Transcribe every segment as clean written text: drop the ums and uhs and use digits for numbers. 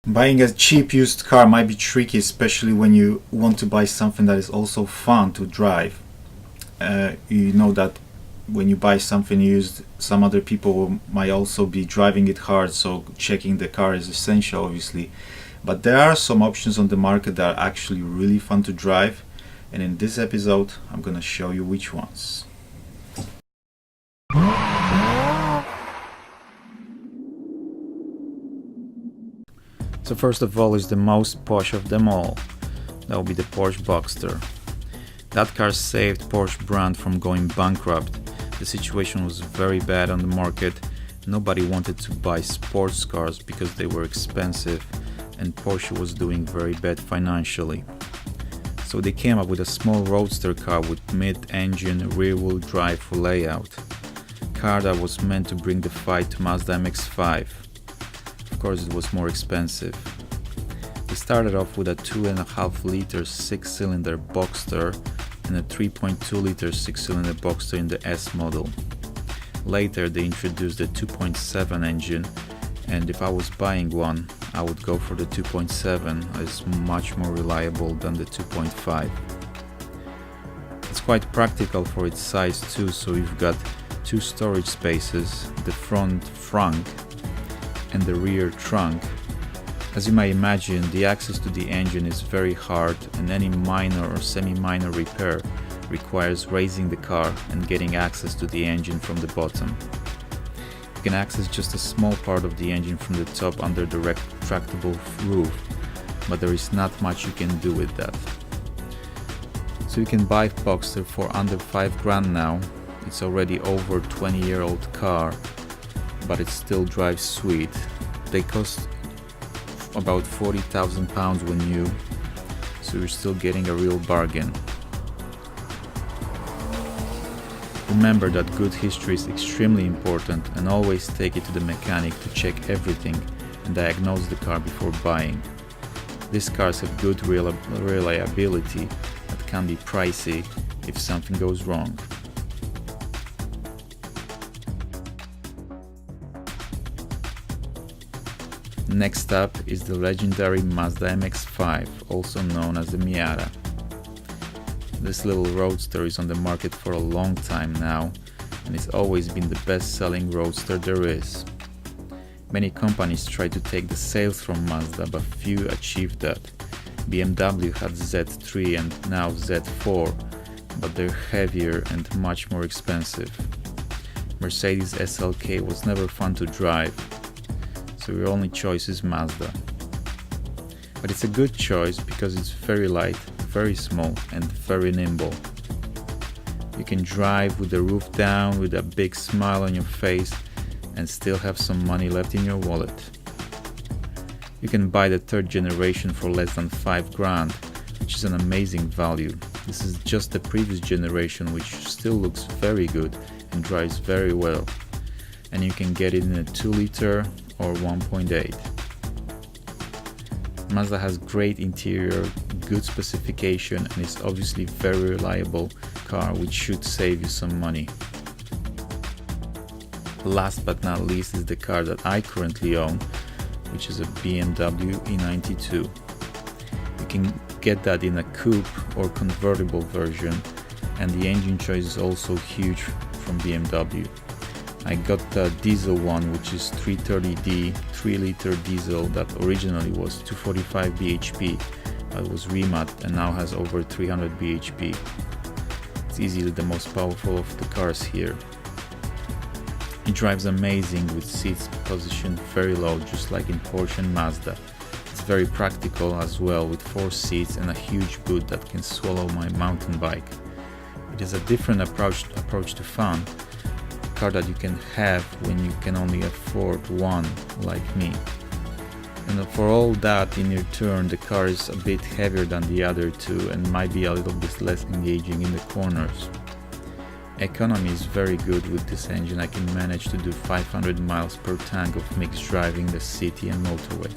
Buying a cheap used car might be tricky, especially when you want to buy something that is also fun to drive. You know that when you buy something used, some other people might also be driving it hard, so checking the car is essential, obviously. But there are some options on the market that are actually really fun to drive, and in this episode, I'm gonna show you which ones. So first of all is the most posh of them all. That will be the Porsche Boxster. That car saved Porsche brand from going bankrupt. The situation was very bad on the market. Nobody wanted to buy sports cars because they were expensive, and Porsche was doing very bad financially. So they came up with a small roadster car with mid-engine rear-wheel drive layout. Car that was meant to bring the fight to Mazda MX-5. Of course, it was more expensive. They started off with a 2.5 liter 6-cylinder Boxster and a 3.2 liter 6-cylinder Boxster in the S model. Later they introduced the 2.7 engine, and if I was buying one, I would go for the 2.7 as much more reliable than the 2.5. It's quite practical for its size too, so you've got two storage spaces, the front trunk and the rear trunk. As you may imagine, the access to the engine is very hard, and any minor or semi-minor repair requires raising the car and getting access to the engine from the bottom. You can access just a small part of the engine from the top under the retractable roof, but there is not much you can do with that. So you can buy Boxster for under 5 grand now. It's already over 20-year-old car, but it still drives sweet. They cost about 40,000 pounds when new, so you're still getting a real bargain. Remember that good history is extremely important, and always take it to the mechanic to check everything and diagnose the car before buying. These cars have good reliability but can be pricey if something goes wrong. Next up is the legendary Mazda MX-5, also known as the Miata. This little roadster is on the market for a long time now, and it's always been the best-selling roadster there is. Many companies try to take the sales from Mazda, but few achieve that. BMW had Z3 and now Z4, but they're heavier and much more expensive. Mercedes SLK was never fun to drive, so your only choice is Mazda. But it's a good choice because it's very light, very small and very nimble. You can drive with the roof down with a big smile on your face and still have some money left in your wallet. You can buy the third generation for less than 5 grand, which is an amazing value. This is just the previous generation, which still looks very good and drives very well. And you can get it in a 2 liter or 1.8. Mazda has great interior, good specification, and is obviously very reliable car, which should save you some money. Last but not least is the car that I currently own, which is a BMW E92. You can get that in a coupe or convertible version, and the engine choice is also huge from BMW. I got the diesel one, which is 330D 3-liter diesel that originally was 245 bhp, but was remapped and now has over 300 bhp. It's easily the most powerful of the cars here. It drives amazing with seats positioned very low, just like in Porsche and Mazda. It's very practical as well, with 4 seats and a huge boot that can swallow my mountain bike. It is a different approach to fun, a car that you can have when you can only afford one, like me. And for all that, in return, the car is a bit heavier than the other two and might be a little bit less engaging in the corners. Economy is very good with this engine. I can manage to do 500 miles per tank of mixed driving the city and motorway.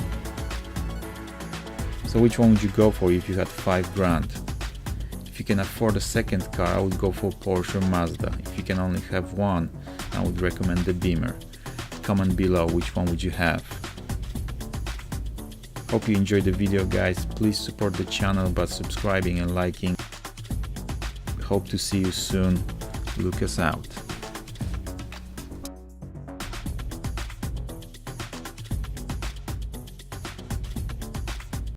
So which one would you go for if you had 5 grand? If you can afford a second car, I would go for Porsche or Mazda. If you can only have one, I would recommend the Beamer. Comment below which one would you have. Hope you enjoyed the video, guys. Please support the channel by subscribing and liking. Hope to see you soon. Lucas out.